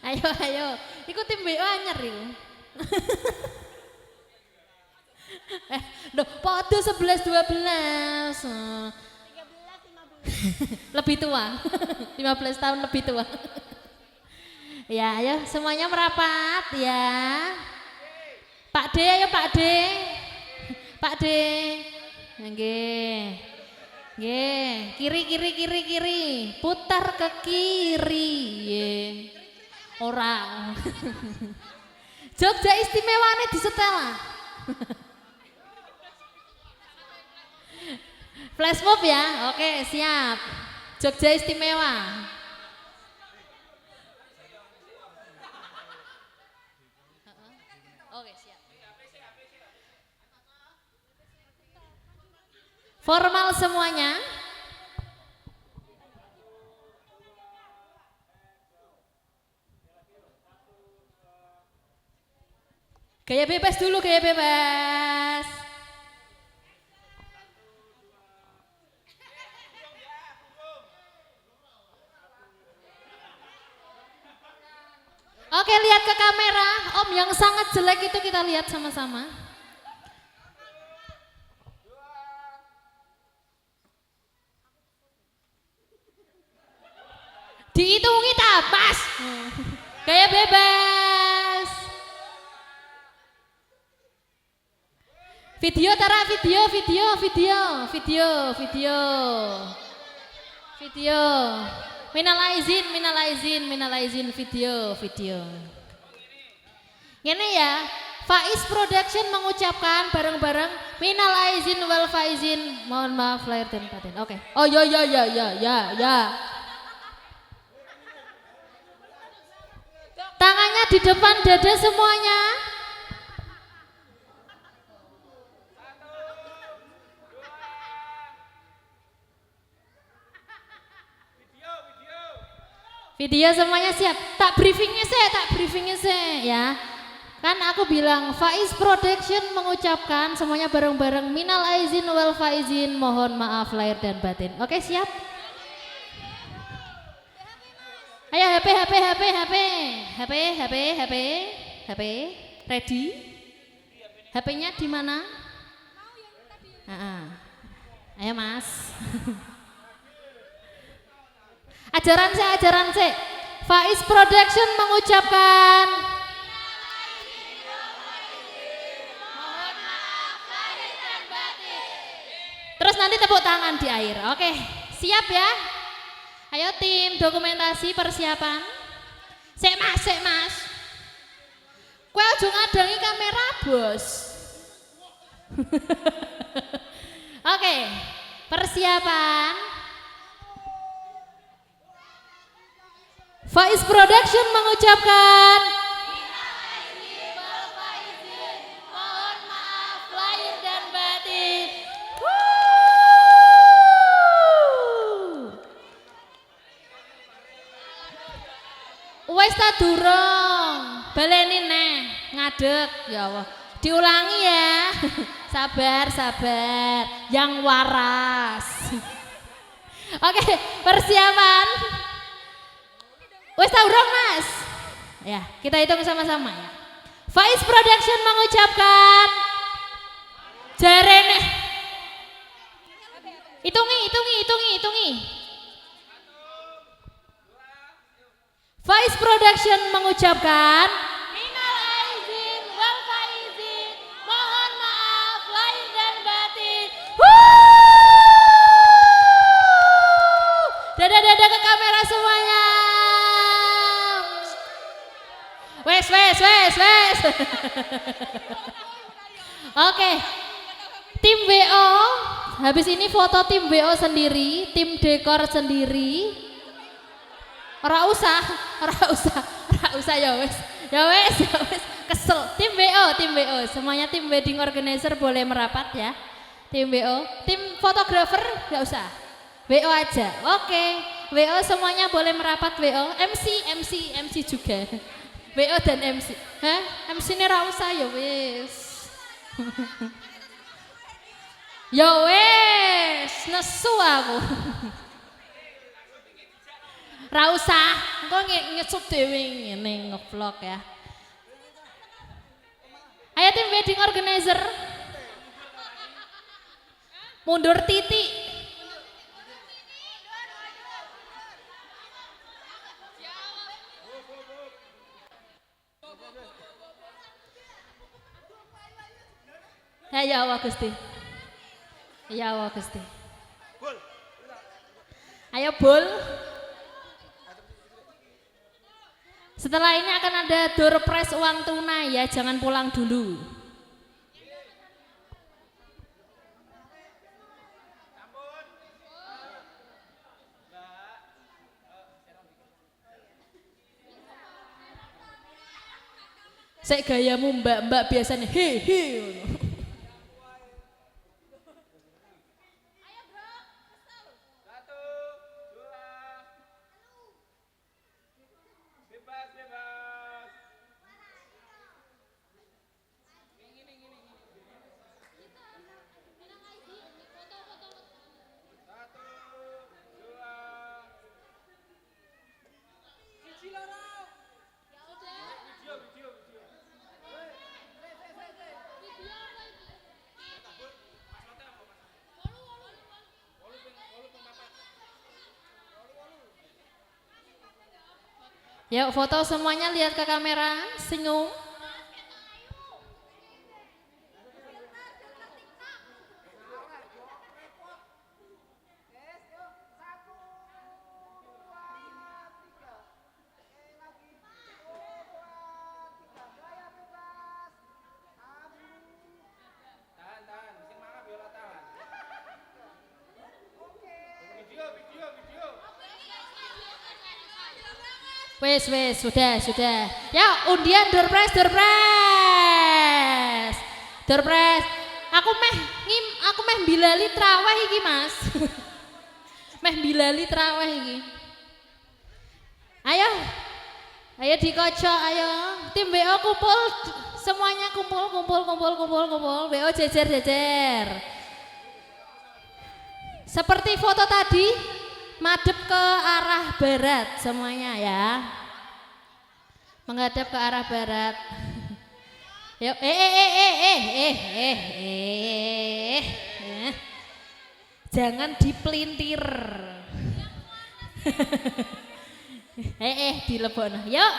Ayo ayo. Iku tim BO anyar iku. Duh, podo 11 12. Lebih tua. 15 tahun lebih tua. Ya, ayo semuanya merapat ya. Pak D, ayo Pak D. Pak D. Nggih. Nggih, kiri. Putar ke kiri. Nggih. Ora. Jogja istimewane disetel. Flash mob ya, oke siap. Jogja istimewa. Oke siap. Formal semuanya. Gaya bebas dulu, gaya bebas. Oke, lihat ke kamera. Om yang sangat jelek itu kita lihat sama-sama. Dihitungi tak pas. Gaya bebas. Video Tara, video. Minal aizin video. Ini ya, Faiz Production mengucapkan bareng-bareng minal aizin wal faizin, mohon maaf lahir dan batin. Oke. Oh ya. Tangannya di depan dada semuanya. Video semuanya siap. Tak briefingnya sih ya. Kan aku bilang Faiz Production mengucapkan semuanya bareng-bareng minal aizin wal faizin, mohon maaf lahir dan batin. Oke, siap? Ayo HP. Ready? HP-nya di mana? Ayo Mas. Ajaran saya. Faiz Production mengucapkan mohon maaf lahir dan batin. Terus nanti tepuk tangan di air. Oke, siap ya? Ayo tim dokumentasi persiapan. Sek mas. Kowe aja ngadangi kamera, Bos. Oke, persiapan. Faiz Production mengucapkan mohon maaf lahir dan batin. Wes ta durung, baleni neh, ngadeg ya Allah. Diulangi ya. Sabar, yang waras. Oke, persiapan. Wes ta urung Mas? Ya, kita hitung sama-sama ya. Faiz Production mengucapkan jarene. Hitungi. Faiz Production mengucapkan minal aizin wal faizin, mohon maaf lahir dan batin. Dada ke kamera semuanya. Wes. Oke. Tim WO, habis ini foto tim WO sendiri, tim dekor sendiri. Ora usah ya wes. Kesel. Tim WO, semuanya tim wedding organizer boleh merapat ya. Tim WO, tim fotografer nggak usah. WO aja. Oke. WO semuanya boleh merapat WO. MC juga. WO dan MC. MC ini ora usah ya wes. Ya wes, nesu aku. Ra usah, engko ngesut dhewe ngene ngevlog ya. Ayo tim wedding organizer. Mundur titik. Ya Allah Gusti. Ya Allah Gusti. Ayo Bul. Setelah ini akan ada door prize uang tunai ya, jangan pulang dulu. Sek gayamu mbak-mbak biasanya he. Yuk foto semuanya, lihat ke kamera, senyum. Wes, sudah. Ya, undian door prize. Aku meh bilali traweh iki, Mas. Meh bilali traweh iki. Ayo dikocok, ayo. Tim WO kumpul, semuanya kumpul. WO jejer. Seperti foto tadi, madep ke arah barat semuanya ya. Menghadap ke arah barat. Yuk, jangan dipelintir. Dilebokno. Yuk.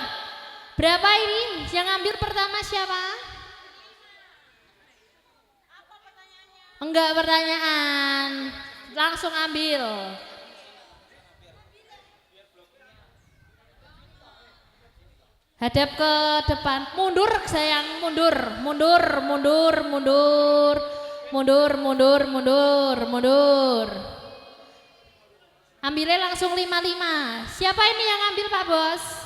Berapa ini? Yang ambil pertama siapa? Apa pertanyaannya? Enggak pertanyaan. Langsung ambil. Hadap ke depan, mundur sayang, mundur. Ambilnya langsung 5. Siapa ini yang ambil Pak Bos?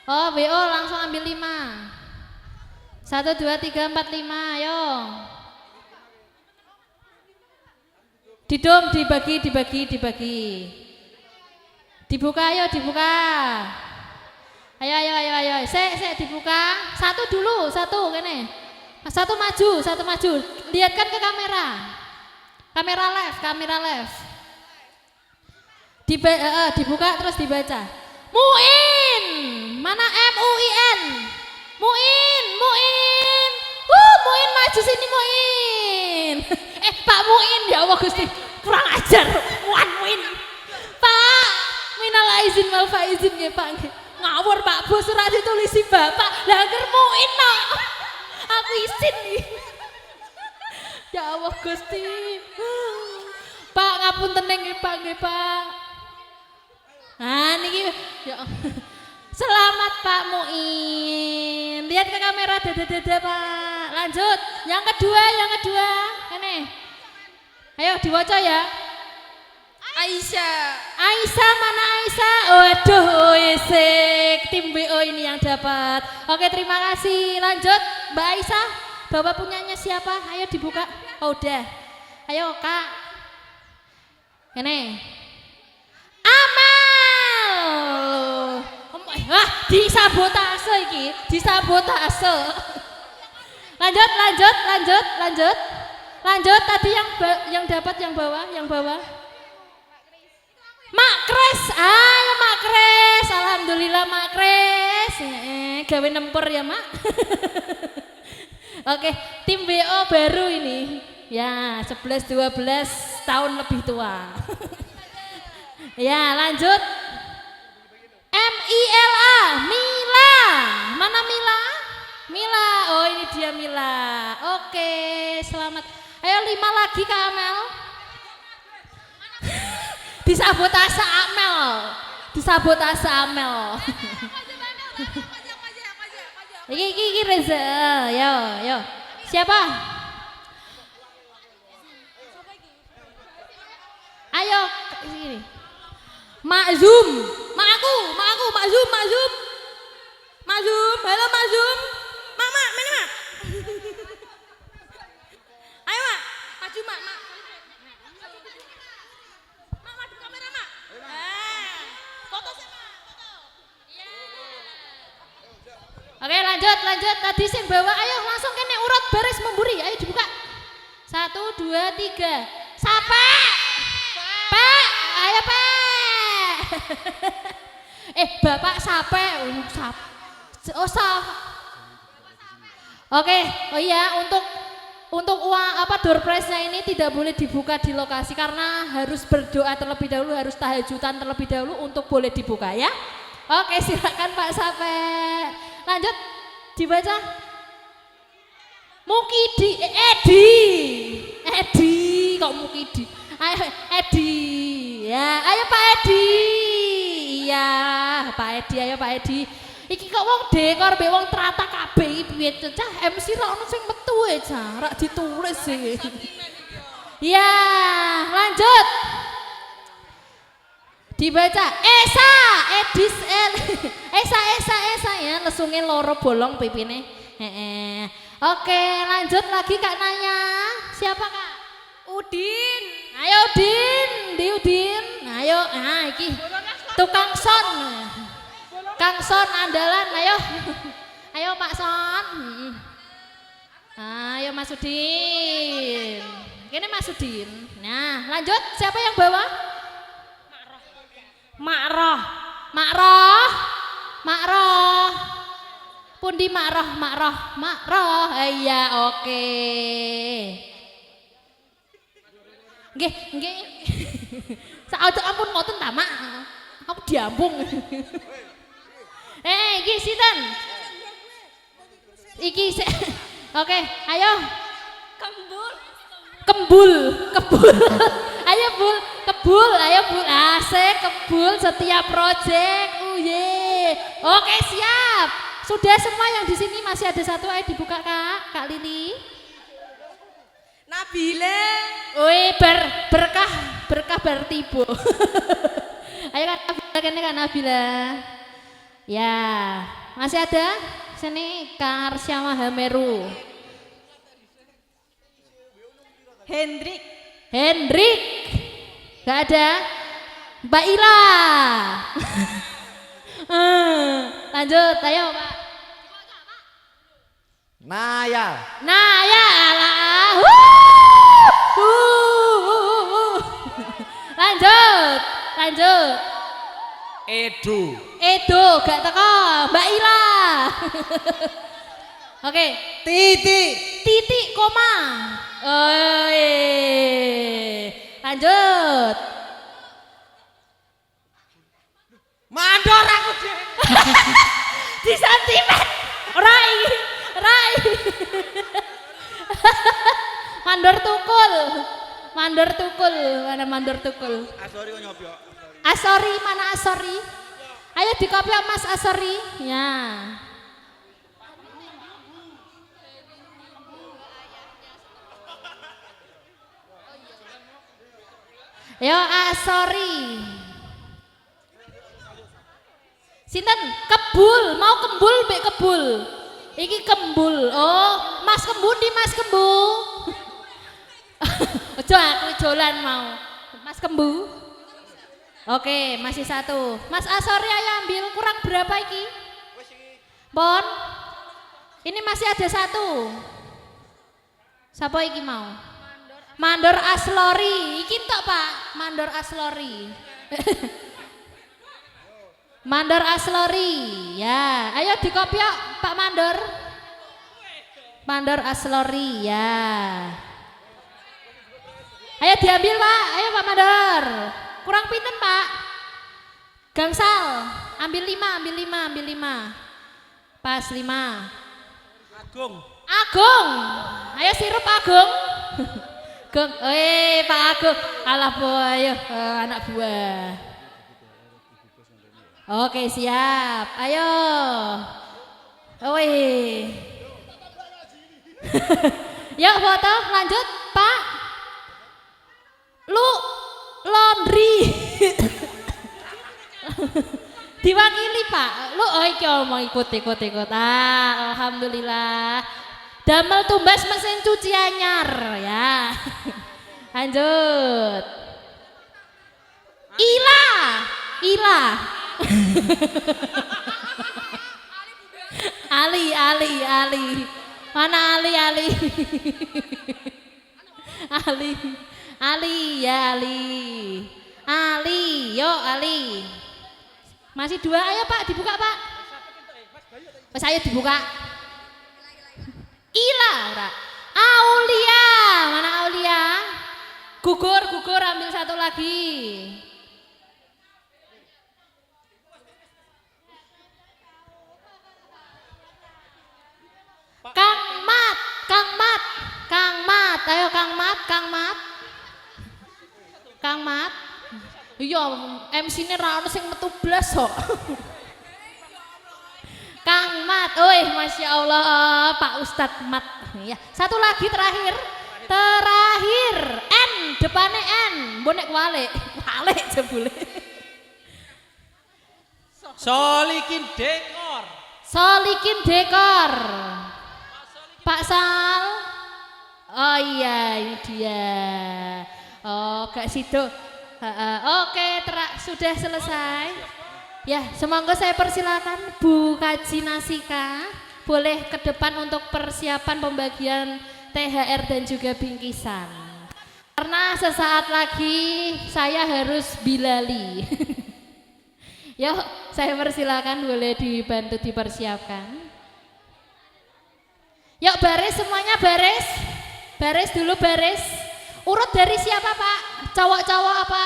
Oh WO langsung ambil 5. 1, 2, 3, 4, 5, ayo. Didom, dibagi. Dibuka, ayo dibuka. Ayo. Sek dibuka. Satu dulu, kene. Satu maju. Lihatkan ke kamera. Kamera left. Dibuka terus dibaca. Muin. Mana MUIN? Muin. Muin maju sini Muin. Pak Muin, ya Allah Gusti. Kurang ajar. Muin. Pak, minal aizin wal faizin nggih Pak. Ngawur Pak Bos, surat ditulisi Bapak. Lah ngermuin no. Aku izin nih. Ya Allah Gusti. Pak ngapunten nggih Pak. Nah niki ya. Selamat Pak Muin. Lihat ke kamera dada Pak. Lanjut. Yang kedua. Kene. Ayo diwaca ya. Aisyah, mana Aisyah? Waduh, isik. Tim WO ini yang dapat. Oke, terima kasih. Lanjut, Mbak Aisyah. Bapak punyanya siapa? Ayo dibuka. Oh, udah. Ayo, Kak. Ini. Amal. Disabotase iki. Lanjut. Tadi yang dapat yang bawah. Mak Kres, ayo Mak Kres, alhamdulillah Mak Kres, gawe nempur ya Mak. Oke, tim WO baru ini, ya 11-12 tahun lebih tua. Ya lanjut, MILA, Mila, mana Mila? Mila, oh ini dia Mila. Oke, selamat. Ayo 5 lagi Kak Amel. Disabotase Amel, disabotase Amel. Iki Reza, yo. Siapa? Ayo sini. Mak Zoom, mak aku, Mak Zoom. Halo Mak Zoom. Mak, mana Mak? Ayo Mak, maju Mak. Mak, maju kamera Mak. Foto sama, foto. Oke lanjut. Tadi sing bawa, ayo langsung kene urut baris memburi. Ayo dibuka. 1, 2, 3. Sampai. Pak, ayo Pak. Bapak sampai. Oh sap. Oke, oh iya untuk uang door prize-nya ini tidak boleh dibuka di lokasi karena harus berdoa terlebih dahulu, harus tahajudan terlebih dahulu untuk boleh dibuka ya. Oke, silakan Pak Sape. Lanjut dibaca. Mukidi, Edi kok Mukidi. Ayo Edi. Ya, ayo Pak Edi. Iya, Pak Edi, ayo Pak Edi. Iki kok wong dekor mbek wong trata kabeh piye cah MC ra ono sing metu e cah, rak ditulis sih. Iya, lanjut. Dibaca Esa, Esa ya, lesunge loro bolong pipine. Oke, lanjut lagi Kak Naya. Siapa Kak? Udin. Ayo Udin, Ayo, iki tukang son. Kang Son andalan, ayo. Ayo Pak Son. Ayo Mas Udin. Ini Mas Udin. Nah, lanjut. Siapa yang bawa? Mak Roh. Pundi Mak Roh. Iya, oke. Nggih. Ampun ngoten ta, Mak. Aku diambung. Iki sinten? Oke, ayo. Kembul. Ayo Bul, asik Kebul setiap project. Oke, siap. Sudah semua yang di sini, masih ada satu, ayo dibuka Kak Lili. Nabila. Berkah bertibo. Ayo Kak Nabila, kene Kak Nabila. Ya, masih ada? Sini Kak Arsya Mahameru. Hendrik. Gak ada? Mbak Ila. Lanjut, ayo Pak. Naya. Alah. Lanjut. Edo, gak teko, Mbak Ila. Oke, titik koma. Lanjut. Mandor aku deh. Di sentimen. Rai. Mandor tukul. Mana mandor tukul? Asori kok nyopyo. Asori, mana Asori? Ayo dikopi Mas Asori. Ya. Yo Asori. Sinten? Kebul, mau kembul mbek kebul. Iki kembul. Oh, Mas Kembul di Mas Kembu. Ojo aku jolan mau. Mas Kembu. Oke, masih satu. Mas Asori ayo ambil, kurang berapa iki? Pon. Ini masih ada satu. Siapa iki mau? Mandor Aslori. Iki tok Pak, Mandor Aslori. Mandor Aslori, ya. Ayo dikopi yuk, Pak Mandor. Mandor Aslori, ya. Ayo diambil Pak, ayo Pak Mandor. Kurang pinten Pak? Gangsal, ambil 5, ambil 5, ambil 5. Pas 5. Agung. Agung, ayo sirup Agung. Agung, Pak Agung, alah boyo, anak buah. Oke siap, ayo. Wih. Yuk foto, lanjut Pak. Lu laundry. Diwakili Pak. Lu iki mau ikut. Alhamdulillah. Damel tumbas mesin cuci anyar ya. Lanjut. Ila. Ali. Mana Ali? Ali, ya Ali. Yo Ali. Masih 2, ayo Pak, dibuka Pak. Mas ayo dibuka. Ila, ora. Aulia, mana Aulia? Gugur, ambil 1 lagi. Kang Mat, ayo Kang Mat. Iya, MC-ne ra ono sing metu blas kok. Kang Mat, Masya Allah, Pak Ustadz Mat. Ya, 1 lagi terakhir. N, depannya N, bonek wale jebule. Solikin Dekor. Pak Sal. Oh iya, ini dia. Oh, gak situ. Oke, sudah selesai. Ya, semoga saya persilakan Bu Kaji Nasika boleh ke depan untuk persiapan pembagian THR dan juga bingkisan. Karena sesaat lagi saya harus bilali. Yuk, saya persilakan boleh dibantu dipersiapkan. Yuk baris semuanya baris. Baris dulu baris. Urut dari siapa Pak? Cowok-cowok apa?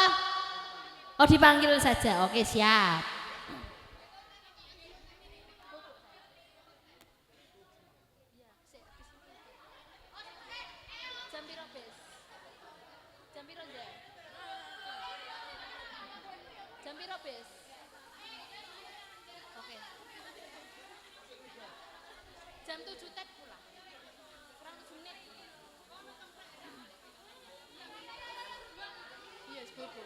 Oh dipanggil saja. Oke siap. Jam 7 tet pulang. Kurang 7 menit. Yes, bobo.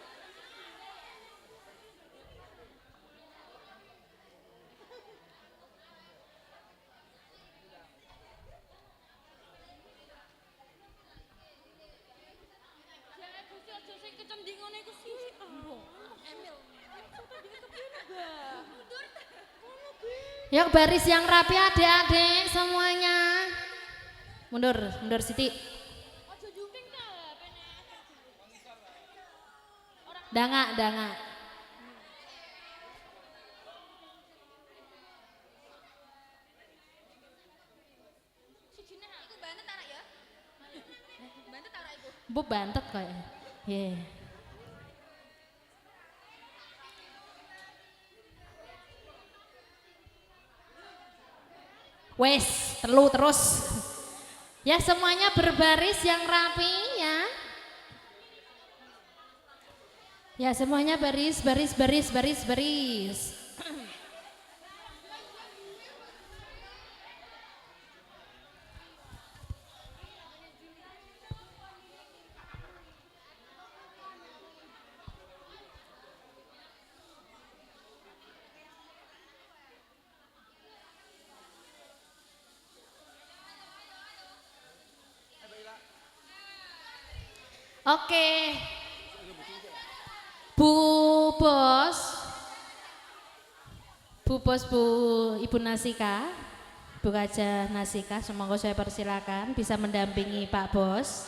Ya, Gusti aja sing kecendingan iku sih. Emil. Yuk baris yang rapi adik-adik semuanya. Mundur Siti. Danga. Bu bantet kok ya. Yeah. Wes, terus. Ya semuanya berbaris yang rapi ya. Ya semuanya baris. Oke. Bu Ibu Nasika, Bu Kaja Nasika, semoga saya persilakan bisa mendampingi Pak Bos.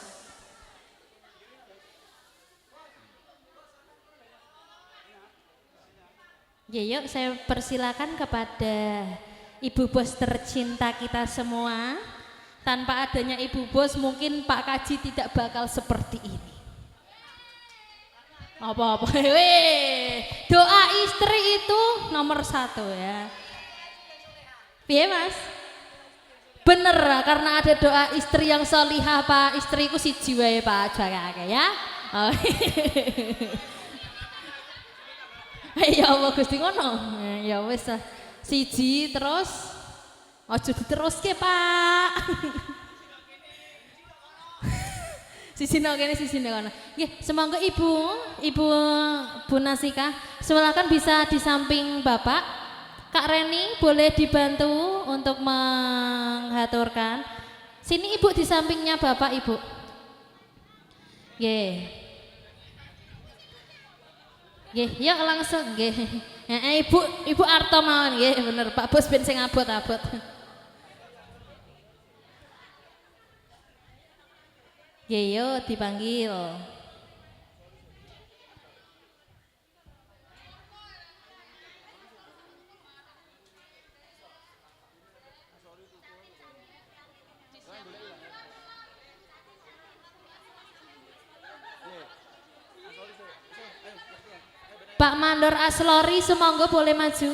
Ya, yuk saya persilakan kepada Ibu Bos tercinta kita semua. Tanpa adanya Ibu Bos mungkin Pak Kaji tidak bakal seperti ini. Apa-apa, doa istri itu nomor 1 ya. Piye Mas? Bener karena ada doa istri yang solihah Pak, istriku siji wae Pak, aja ya. Oh. Ya Allah Gusti ngono. Ya wis siji terus aja diteruske Pak. Sisine kene sisine kono. Nggih, semoga Ibu Bu Nasika silakan bisa di samping Bapak. Kak Reni boleh dibantu untuk menghaturkan. Sini Ibu di sampingnya Bapak Ibu. Nggih. Nggih, yuk langsung nggih. Ibu Arto mawon nggih, bener Pak Bos ben sing abot-abot. Nggih, yuk dipanggil. Pak Mandor Aslori semonggo boleh maju.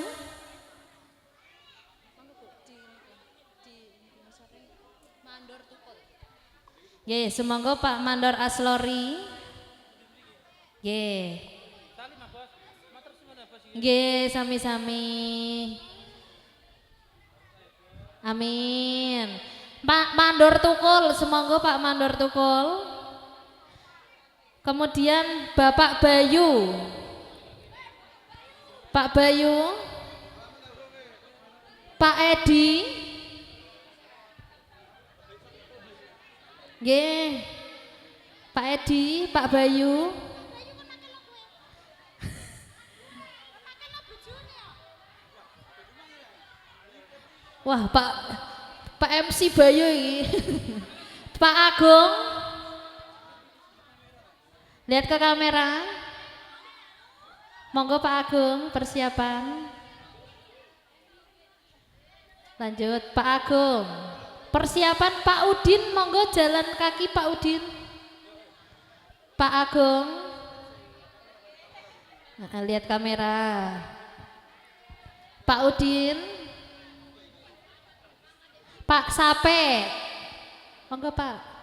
Ye, semonggo Pak Mandor Aslori. Ye. Ye, sami-sami. Amin. Pak Mandor Tukul, semonggo Pak Mandor Tukul. Kemudian Bapak Bayu. Pak Bayu, Pak Edi, nggih, Pak Edi, Pak Bayu, wah Pak MC Bayu ini, Pak Agung, lihat ke kamera. Monggo Pak Agung persiapan. Lanjut Pak Agung. Persiapan Pak Udin, monggo jalan kaki Pak Udin. Pak Agung. Nah, lihat kamera. Pak Udin. Pak Sape. Monggo Pak.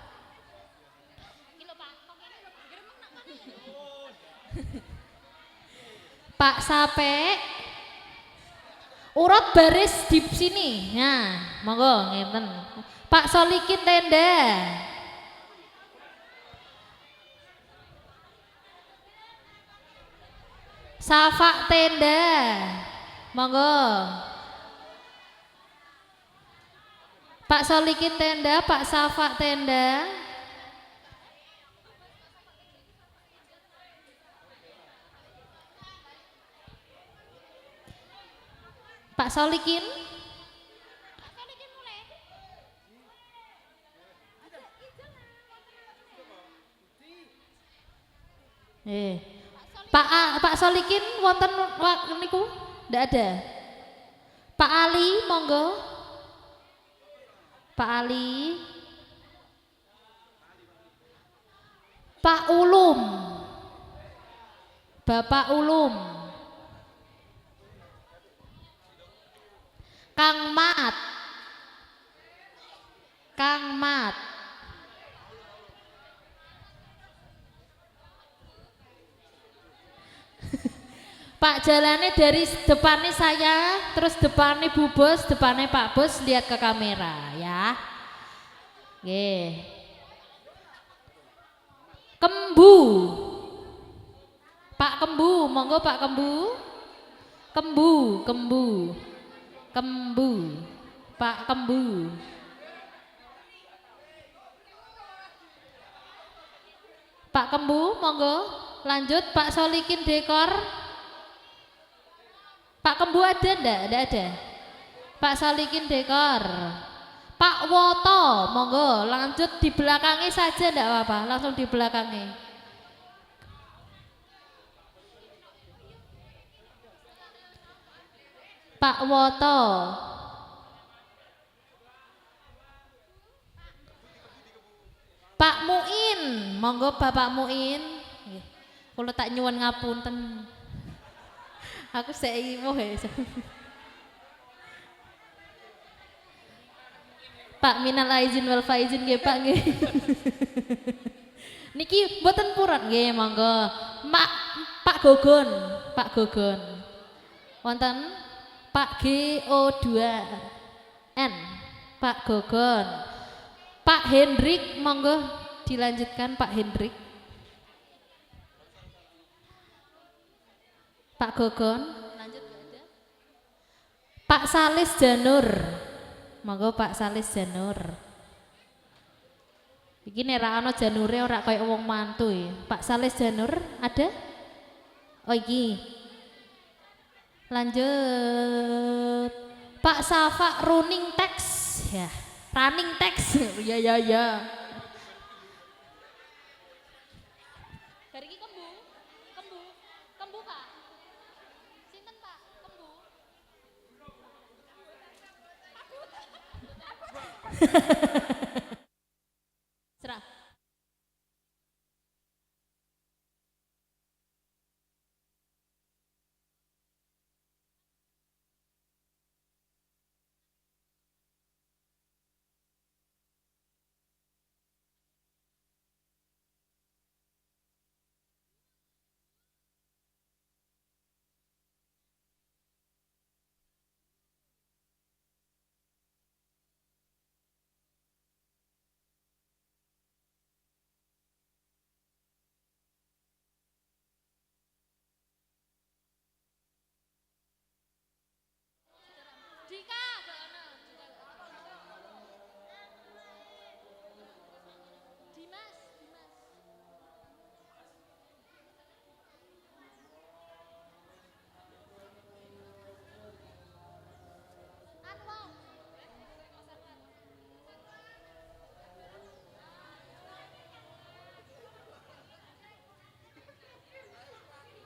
Pak Sape, urut baris di sini, nah, monggo ngeten. Pak Solikin Tenda, Safak Tenda, monggo. Pak Solikin Tenda, Pak Safak Tenda. Pak Solikin, Pak Solikin wonten niku ndak ada. Pak Ali monggo. Pak Ali, Pak Ulum, Bapak Ulum, Kang Mat, Kang Mat, Pak jalannya dari depannya saya, terus depannya Bu Bos, depannya Pak Bos, lihat ke kamera ya. Oke. Kembu, Pak Kembu, monggo Pak Kembu, Kembu, Kembu. Kembu, Pak Kembu. Pak Kembu, monggo. Lanjut Pak Solikin Dekor. Pak Kembu ada ndak? Ndak ada. Pak Solikin Dekor. Pak Woto, monggo. Lanjut di belakangnya saja ndak apa-apa. Langsung di belakangnya. Pak Woto. Pak Muin, monggo Bapak Muin. Nggih. Kula tak nyuwun ngapunten. Aku sik iwuh ya. Pak minal aizin wal faizin nggih Pak nggih. Niki mboten purun nggih monggo. Pak Gogon, Pak Gogon. Wonten Pak GO2N, Pak Gogon. Pak Hendrik monggo dilanjutkan Pak Hendrik. Pak Gogon, lanjut gak ada. Pak Salis Janur. Monggo Pak Salis Janur. Iki nek ra ana janure ora kaya wong mantu ya. Pak Salis Janur ada? Oh iki. Lanjut. Pak Safa Running Text ya. Running Text. Ya ya ya. Hari ini kembu. Kembu. Kembu Pak. Sinten Pak? Kembu. Serah. Dika, Dimas, Dimas. Anwar.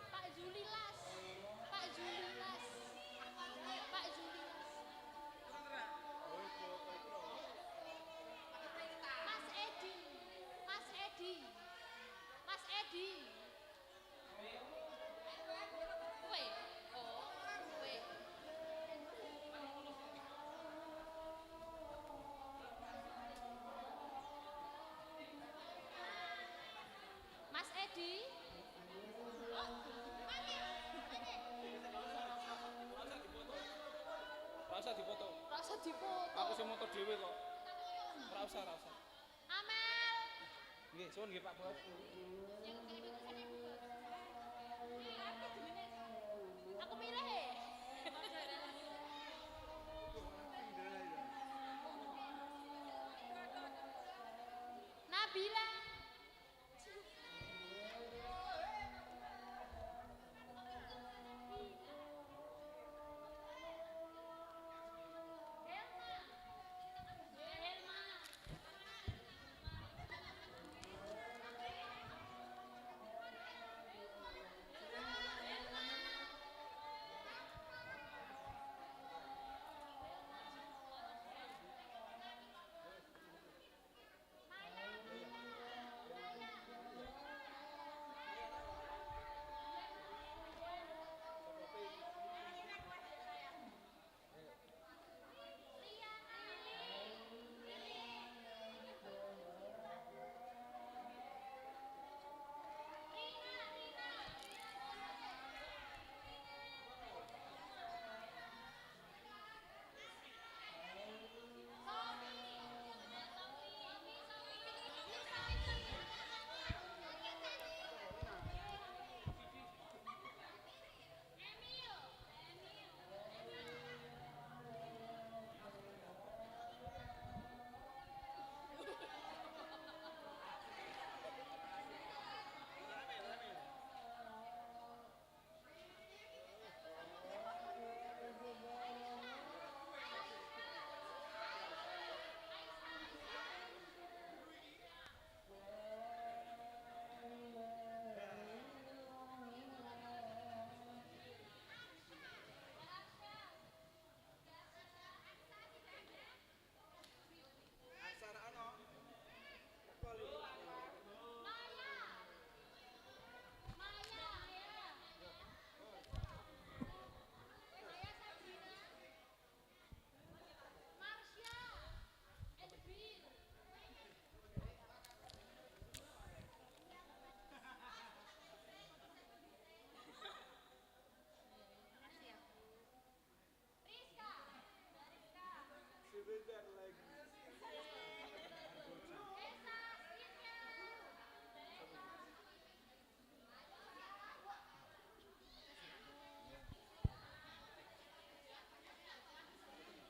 Pak Julilas. Pak Julilas. Pak Julilas. Mas Edi. Mas Edi. Mas Edi. Kowe. Oh, kowe. Mas Edi. Rasa dipoto. Rasa dipoto. Aku sing moto dhewe kok. Ora usah, ora usah. Amel. Nggih, suwun nggih Pak Bos. Aku milih. Nabila.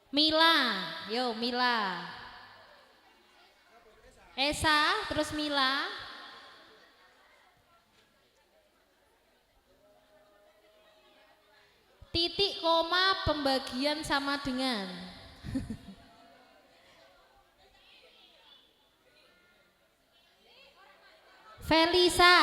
Mila, yo Mila. Esa, terus Mila. Titik koma pembagian sama dengan. Felisa.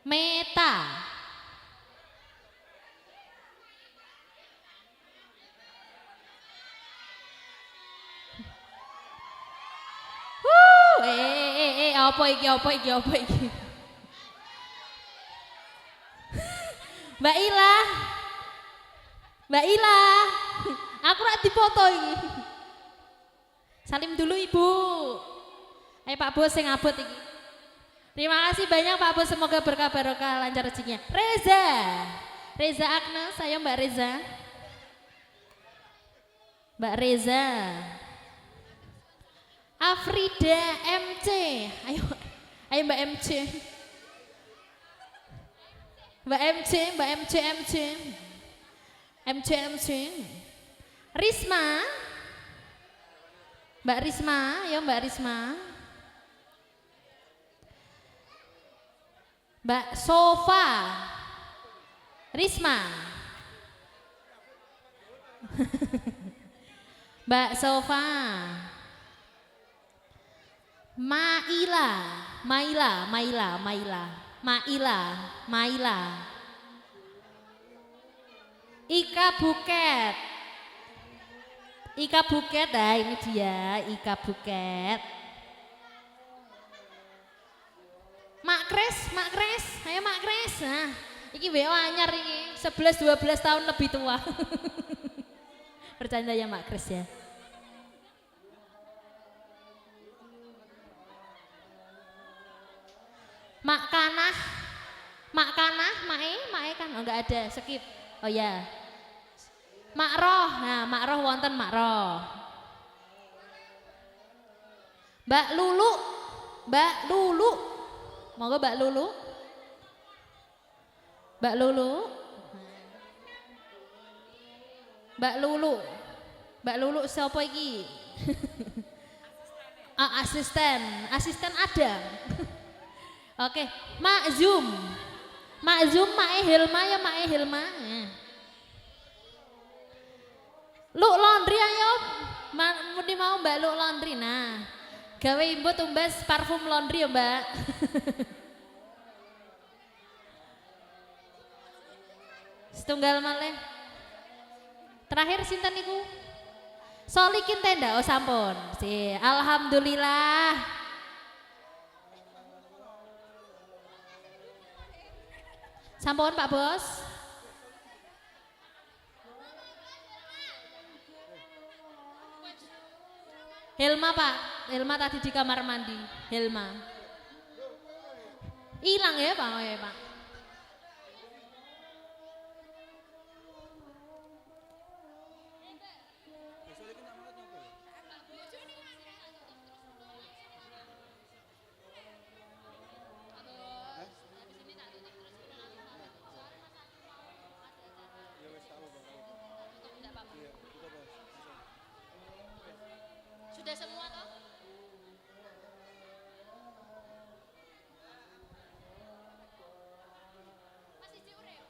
Meta. Apa iki, apa iki, apa iki? Mbak Ila. Mbak Ila. Aku rak dipoto iki. Salim dulu Ibu. Ayo Pak Bos sing abot iki. Terima kasih banyak Pak Bos, semoga berkah barokah lancar rezekinya. Reza. Reza Agnes, ayo Mbak Reza. Mbak Reza. Afrida MC. Ayo. Ayo Mbak MC. Mbak MC, Mbak MC MC. MC MC. Risma. Mbak Risma, ya Mbak Risma. Mbak Sofa. Risma. Mbak Sofa. Maila, Maila, Maila, Maila, Maila, Maila. Ika Buket. Ika Buket, nah ini dia Ika Buket. Mak Kres, ayo Mak Kres. Nah, iki WO anyar iki, 11-12 tahun lebih tua. Bercanda ya Mak Kres ya. Mak Kanah, Mae kan, oh enggak ada, skip. Oh ya. Mak Roh, nah Mak Roh wonten Mak Roh. Mbak Lulu, monggo Mbak Lulu. Mbak Lulu siapa iki? Asisten ada. Oke, Mak Zoom, Mae Hilma ya Mae Hilma. Lu laundry ayo, muni mau Mbak Lu laundry. Nah, gawe ibu tumbas parfum laundry ya Mbak. Setunggal malih. Terakhir sinten niku? Solikin tenda, oh sampun. Si, alhamdulillah. Sampun Pak Bos. Helma Pak, Helma tadi di kamar mandi. Helma. Hilang ya Pak, oh ya Pak. Sudah semua toh? Masih ciure.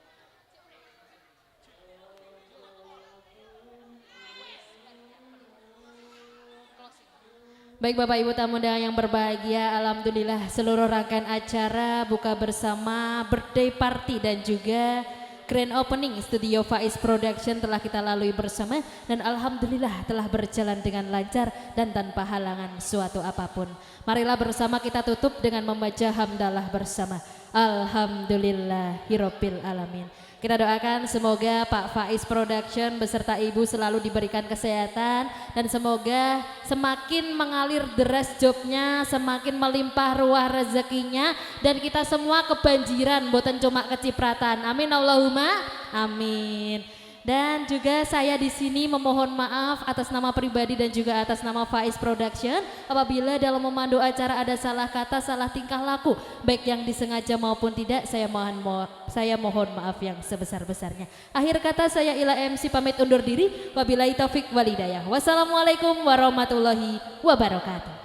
Baik Bapak Ibu tamu undangan yang berbahagia, alhamdulillah seluruh rangkaian acara buka bersama, birthday party dan juga grand opening Studio Faiz Production telah kita lalui bersama dan alhamdulillah telah berjalan dengan lancar dan tanpa halangan suatu apapun. Marilah bersama kita tutup dengan membaca hamdalah bersama. Alhamdulillahirabbil alamin. Kita doakan semoga Pak Faiz Production beserta Ibu selalu diberikan kesehatan dan semoga semakin mengalir deras jobnya, semakin melimpah ruah rezekinya dan kita semua kebanjiran boten cuma kecipratan. Amin Allahumma amin. Dan juga saya di sini memohon maaf atas nama pribadi dan juga atas nama Faiz Production apabila dalam memandu acara ada salah kata, salah tingkah laku, baik yang disengaja maupun tidak, saya mohon maaf yang sebesar-besarnya. Akhir kata saya Ila MC pamit undur diri. Wabillahi taufik walhidayah. Wassalamualaikum warahmatullahi wabarakatuh.